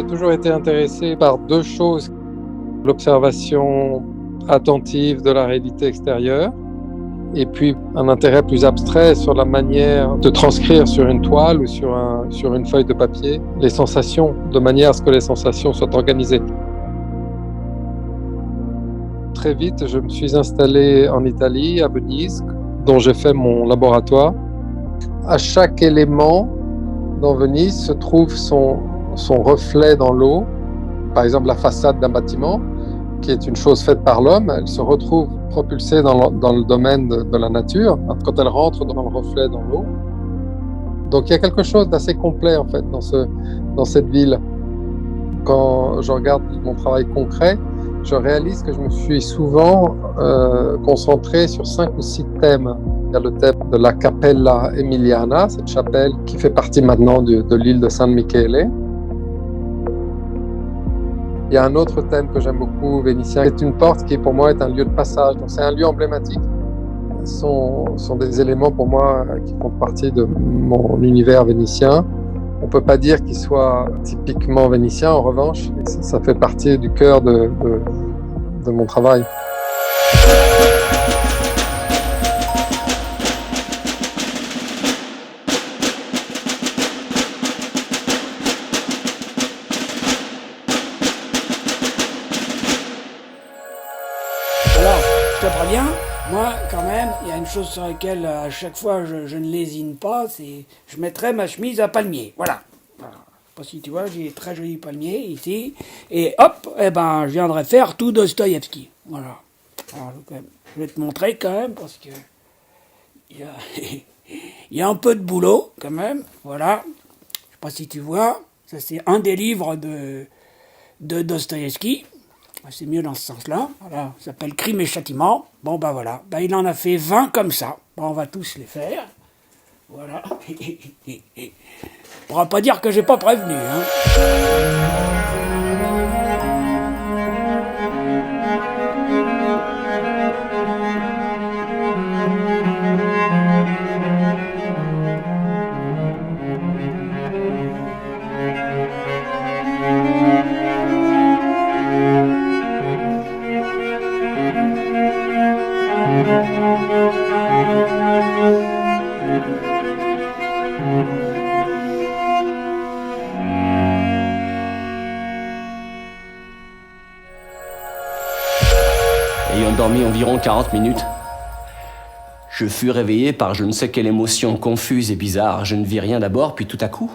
j'ai toujours été intéressé par deux choses. L'observation attentive de la réalité extérieure et puis un intérêt plus abstrait sur la manière de transcrire sur une toile ou sur une feuille de papier les sensations, de manière à ce que les sensations soient organisées. Très vite, je me suis installé en Italie, à Venise, dont j'ai fait mon laboratoire. À chaque élément dans Venise se trouve son reflet dans l'eau. Par exemple, la façade d'un bâtiment, qui est une chose faite par l'homme, elle se retrouve propulsée dans le domaine de la nature, quand elle rentre dans le reflet dans l'eau. Donc il y a quelque chose d'assez complet en fait dans cette ville. Quand je regarde mon travail concret, je réalise que je me suis souvent concentré sur 5 ou 6 thèmes. Il y a le thème de la Cappella Emiliana, cette chapelle qui fait partie maintenant de l'île de San Michele. Il y a un autre thème que j'aime beaucoup, vénitien. C'est une porte qui pour moi est un lieu de passage. Donc c'est un lieu emblématique. Ce sont des éléments pour moi qui font partie de mon univers vénitien. On ne peut pas dire qu'il soit typiquement vénitien. En revanche, ça fait partie du cœur de mon travail. Alors, je te préviens, moi, quand même, il y a une chose sur laquelle, à chaque fois, je ne lésine pas, c'est je mettrai ma chemise à palmier. Voilà. Voilà. Je sais pas si tu vois, j'ai un très joli palmier ici. Et hop, eh ben, je viendrai faire tout Dostoïevski. Voilà. Alors, je vais te montrer quand même, parce que il y a un peu de boulot, quand même. Voilà. Je sais pas si tu vois. Ça, c'est un des livres de Dostoïevski. C'est mieux dans ce sens-là. Voilà, ça s'appelle Crime et Châtiment. Bon, ben voilà. Ben, il en a fait 20 comme ça. Ben, on va tous les faire. Voilà. On ne pourra pas dire que j'ai pas prévenu. Hein. Ayant dormi environ 40 minutes, je fus réveillé par je ne sais quelle émotion confuse et bizarre. Je ne vis rien d'abord, puis tout à coup,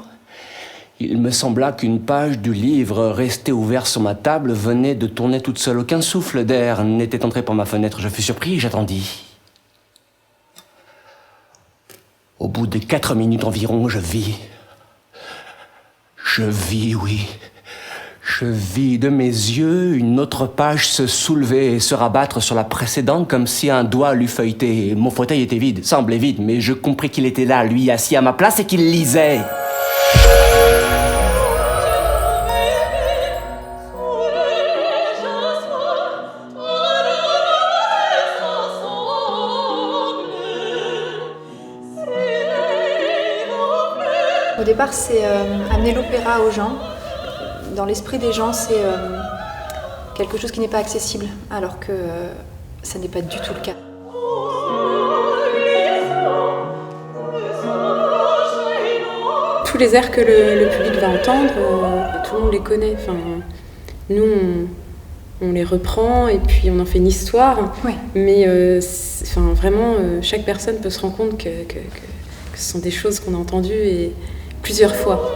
il me sembla qu'une page du livre resté ouvert sur ma table venait de tourner toute seule. Aucun souffle d'air n'était entré par ma fenêtre. Je fus surpris et j'attendis. Au bout de 4 minutes environ, je vis, oui. Je vis de mes yeux une autre page se soulever et se rabattre sur la précédente comme si un doigt l'eût feuilleté. Mon fauteuil était vide, semblait vide, mais je compris qu'il était là, lui, assis à ma place et qu'il lisait. Au départ, c'est amener l'opéra aux gens. Dans l'esprit des gens, c'est quelque chose qui n'est pas accessible, alors que ça n'est pas du tout le cas. Tous les airs que le public va entendre, tout le monde les connaît. Enfin, nous, on les reprend et puis on en fait une histoire. Oui. Mais vraiment, chaque personne peut se rendre compte que ce sont des choses qu'on a entendues et plusieurs fois.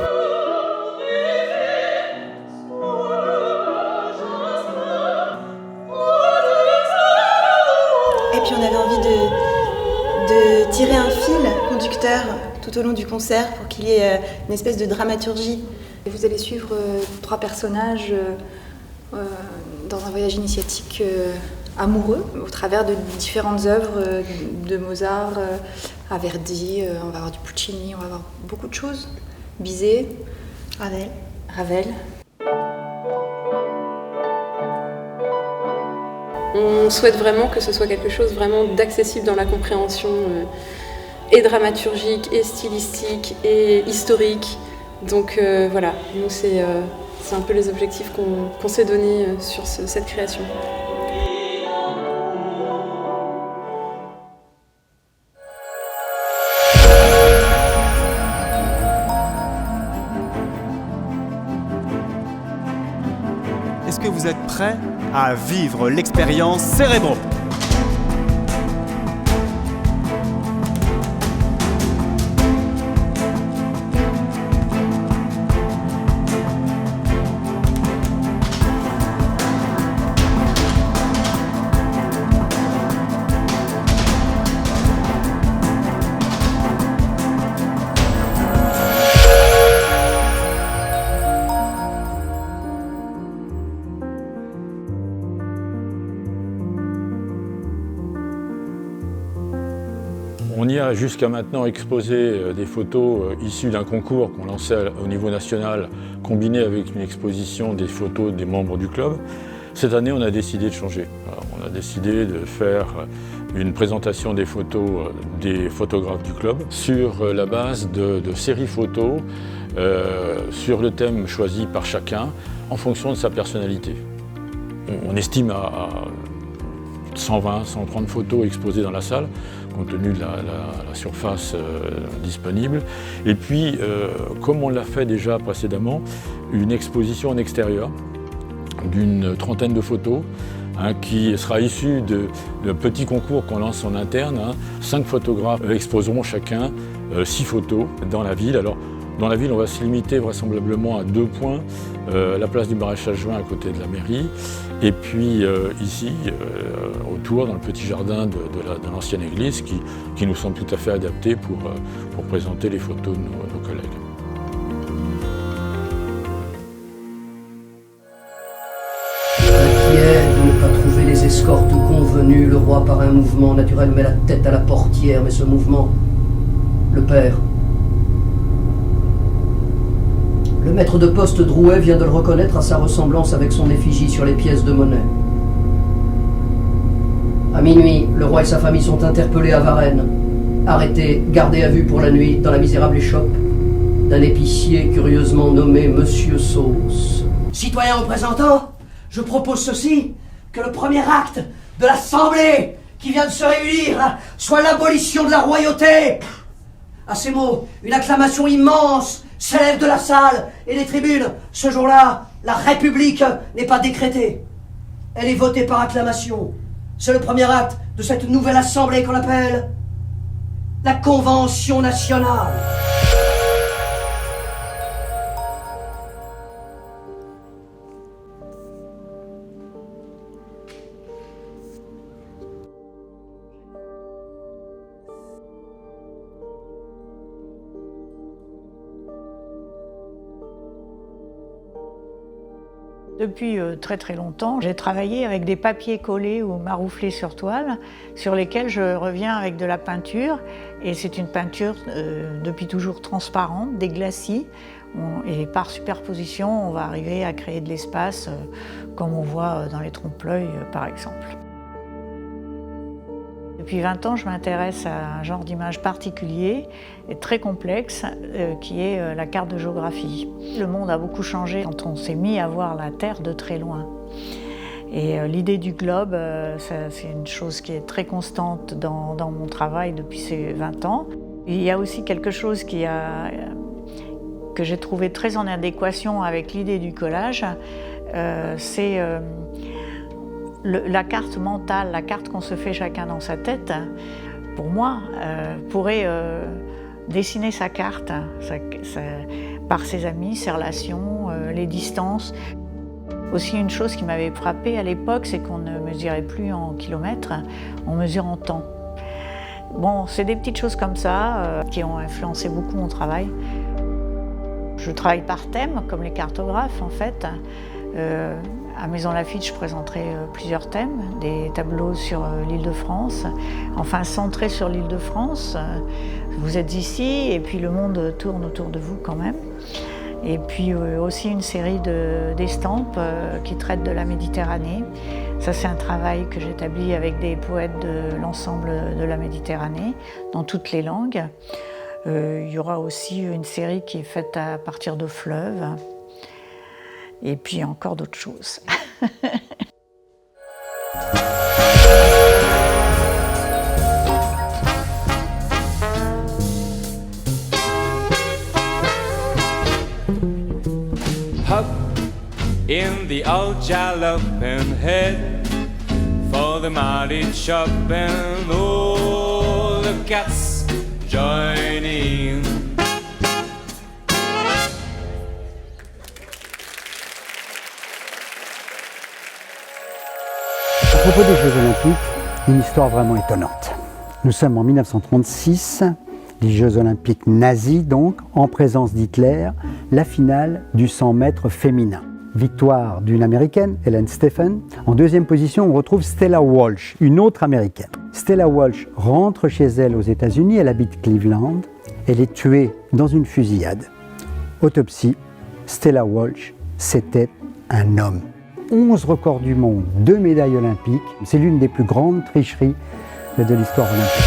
Et puis on avait envie de tirer un fil conducteur tout au long du concert pour qu'il y ait une espèce de dramaturgie. Vous allez suivre 3 personnages dans un voyage initiatique amoureux au travers de différentes œuvres de Mozart à Verdi, on va avoir du Puccini, on va avoir beaucoup de choses. Bizet, Ravel. On souhaite vraiment que ce soit quelque chose vraiment d'accessible dans la compréhension et dramaturgique, et stylistique, et historique. Donc voilà, nous c'est C'est un peu les objectifs qu'on s'est donnés sur cette création. Est-ce que vous êtes prêts à vivre l'expérience Cérébro ? On y a jusqu'à maintenant exposé des photos issues d'un concours qu'on lançait au niveau national, combiné avec une exposition des photos des membres du club. Cette année, on a décidé de changer. Alors, on a décidé de faire une présentation des photos des photographes du club sur la base de séries photos sur le thème choisi par chacun en fonction de sa personnalité. On estime à 120, 130 photos exposées dans la salle, compte tenu de la surface disponible. Et puis, comme on l'a fait déjà précédemment, une exposition en extérieur d'une trentaine de photos qui sera issue d'un petit concours qu'on lance en interne. 5 photographes exposeront chacun 6 photos dans la ville. Alors, dans la ville, on va se limiter vraisemblablement à 2 points, la place du Maréchal Juin à côté de la mairie, et puis ici, autour, dans le petit jardin de l'ancienne église, qui nous semble tout à fait adapté pour présenter les photos de nos collègues. Inquiet de ne pas trouver les escortes convenues, le roi par un mouvement naturel met la tête à la portière, mais ce mouvement le perd. Le maître de poste Drouet vient de le reconnaître à sa ressemblance avec son effigie sur les pièces de monnaie. À minuit, le roi et sa famille sont interpellés à Varennes, arrêtés, gardés à vue pour la nuit dans la misérable échoppe d'un épicier curieusement nommé Monsieur Sauce. Citoyens représentants, je propose ceci, que le premier acte de l'Assemblée qui vient de se réunir soit l'abolition de la royauté. À ces mots, une acclamation immense s'élève de la salle et des tribunes. Ce jour-là, la République n'est pas décrétée. Elle est votée par acclamation. C'est le premier acte de cette nouvelle assemblée qu'on appelle la Convention nationale. Depuis très très longtemps, j'ai travaillé avec des papiers collés ou marouflés sur toile, sur lesquels je reviens avec de la peinture. Et c'est une peinture depuis toujours transparente, des glacis. Et par superposition, on va arriver à créer de l'espace, comme on voit dans les trompe-l'œil par exemple. Depuis 20 ans, je m'intéresse à un genre d'image particulier et très complexe qui est la carte de géographie. Le monde a beaucoup changé quand on s'est mis à voir la Terre de très loin. Et l'idée du globe, c'est une chose qui est très constante dans mon travail depuis ces 20 ans. Il y a aussi quelque chose que j'ai trouvé très en adéquation avec l'idée du collage, c'est la carte mentale, la carte qu'on se fait chacun dans sa tête, pour moi, pourrait dessiner sa carte par ses amis, ses relations, les distances. Aussi, une chose qui m'avait frappée à l'époque, c'est qu'on ne mesurait plus en kilomètres, on mesure en temps. Bon, c'est des petites choses comme ça qui ont influencé beaucoup mon travail. Je travaille par thème, comme les cartographes en fait. À Maison Lafitte, je présenterai plusieurs thèmes, des tableaux sur l'Île-de-France, enfin centrés sur l'Île-de-France. Vous êtes ici et puis le monde tourne autour de vous quand même. Et puis aussi une série d'estampes qui traitent de la Méditerranée. Ça, c'est un travail que j'établis avec des poètes de l'ensemble de la Méditerranée, dans toutes les langues. Il y aura aussi une série qui est faite à partir de fleuves. et puis encore d'autres choses. Up in the old jaloping head for the mighty chop and all the cats join in. À propos des Jeux Olympiques, une histoire vraiment étonnante. Nous sommes en 1936, les Jeux Olympiques nazis donc, en présence d'Hitler, la finale du 100 mètres féminin. Victoire d'une Américaine, Helen Stephen. En deuxième position, on retrouve Stella Walsh, une autre Américaine. Stella Walsh rentre chez elle aux États-Unis, elle habite Cleveland. Elle est tuée dans une fusillade. Autopsie, Stella Walsh, c'était un homme. 11 records du monde, 2 médailles olympiques. C'est l'une des plus grandes tricheries de l'histoire olympique.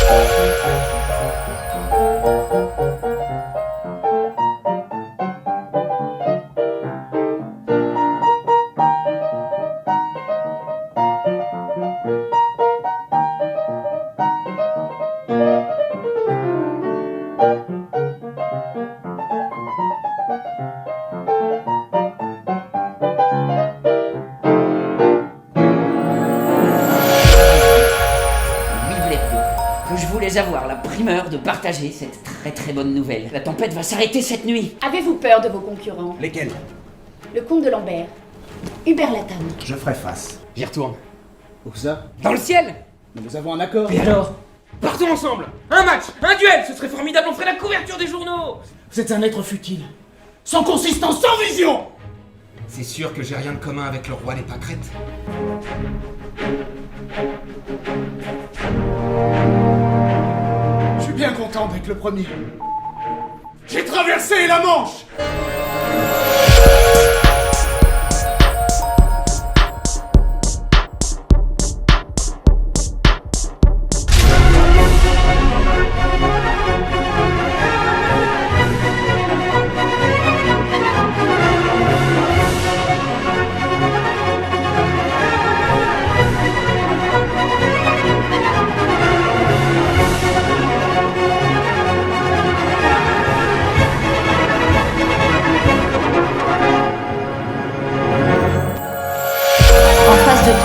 Avoir la primeur de partager cette très bonne nouvelle. La tempête va s'arrêter cette nuit. Avez-vous peur de vos concurrents? Lesquels? Le comte de Lambert, Hubert Lathan. Je ferai face. J'y retourne. Où ça? Dans le ciel. Mais nous avons un accord. Et alors? Partons ensemble. Un match, un duel, ce serait formidable, on ferait la couverture des journaux. Vous êtes un être futile, sans consistance, sans vision. C'est sûr que j'ai rien de commun avec le roi des pâquerettes. Je suis bien content d'être le premier. J'ai traversé la Manche.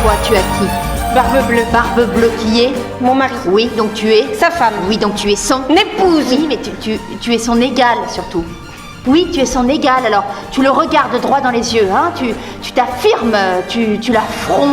Toi, tu as qui? Barbe Bleue. Barbe Bleue qui est? Mon mari. Oui, donc tu es? Sa femme. Oui, donc tu es son? Épouse. Oui, mais tu es son égal surtout. Oui, tu es son égal, alors tu le regardes droit dans les yeux, hein? Tu t'affirmes, tu l'affrontes.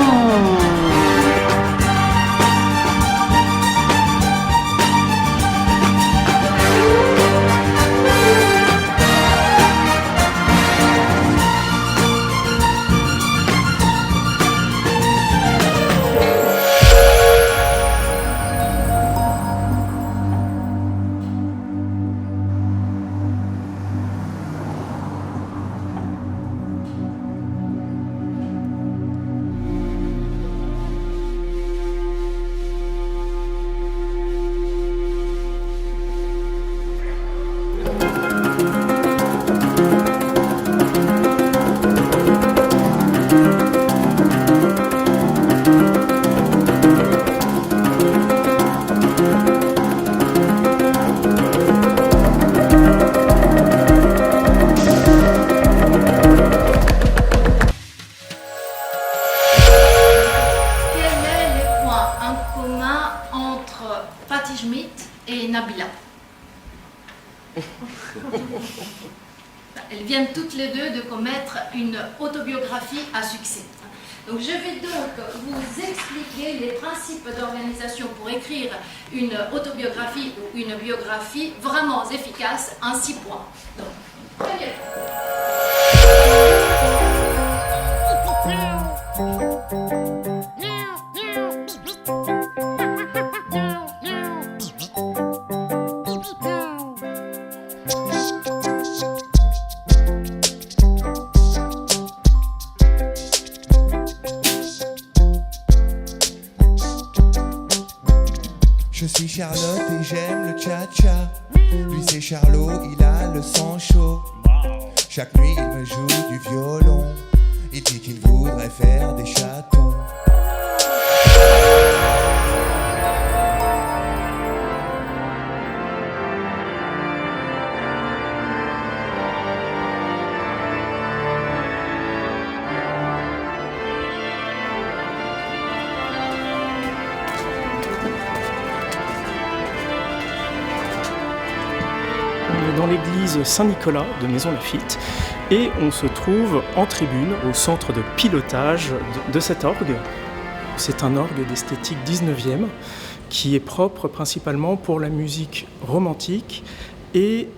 Elles viennent toutes les deux de commettre une autobiographie à succès. Donc je vais donc vous expliquer les principes d'organisation pour écrire une autobiographie ou une biographie vraiment efficace en 6 points. Donc, très bien. Je suis Charlotte et j'aime le cha-cha. Lui c'est Charlot, il a le sang chaud. Chaque nuit il me joue du violon. Il dit qu'il voudrait faire des chatons. Dans l'église Saint-Nicolas de Maisons-Laffitte et on se trouve en tribune au centre de pilotage de cet orgue. C'est un orgue d'esthétique 19e qui est propre principalement pour la musique romantique et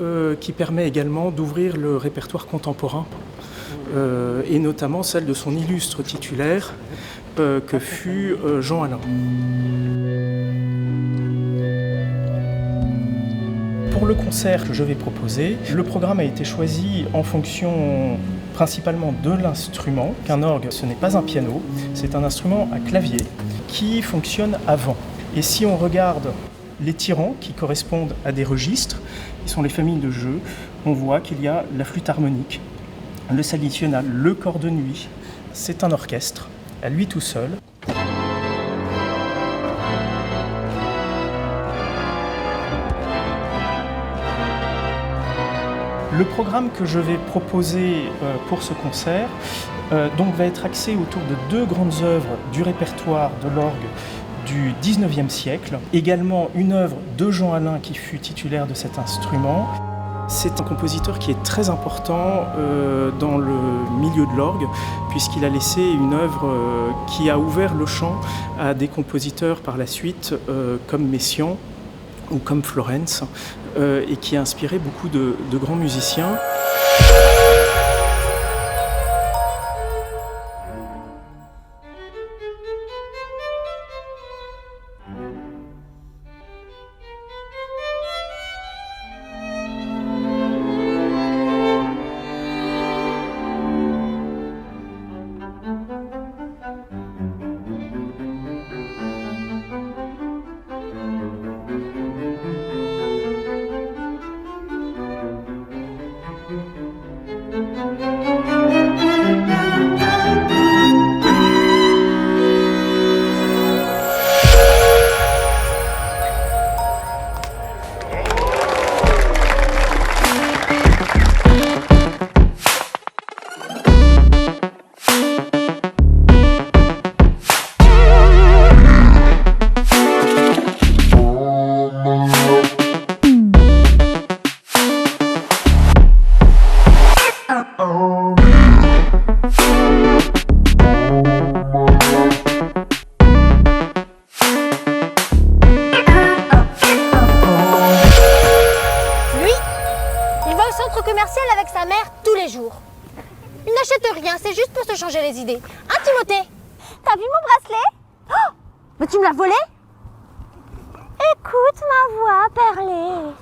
qui permet également d'ouvrir le répertoire contemporain et notamment celle de son illustre titulaire que fut Jean Alain. Pour le concert que je vais proposer, le programme a été choisi en fonction principalement de l'instrument. Un orgue, ce n'est pas un piano, c'est un instrument à clavier qui fonctionne à vent. Et si on regarde les tirants qui correspondent à des registres, qui sont les familles de jeux, on voit qu'il y a la flûte harmonique, le salicional, le cor de nuit. C'est un orchestre, à lui tout seul. Le programme que je vais proposer pour ce concert donc va être axé autour de deux grandes œuvres du répertoire de l'orgue du 19e siècle. Également une œuvre de Jean Alain qui fut titulaire de cet instrument. C'est un compositeur qui est très important dans le milieu de l'orgue puisqu'il a laissé une œuvre qui a ouvert le champ à des compositeurs par la suite comme Messiaen ou comme Florenz, et qui a inspiré beaucoup de grands musiciens. Avec sa mère tous les jours. Il n'achète rien, c'est juste pour se changer les idées. Hein, Timothée? T'as vu mon bracelet? Oh, mais tu me l'as volé? Écoute ma voix perler.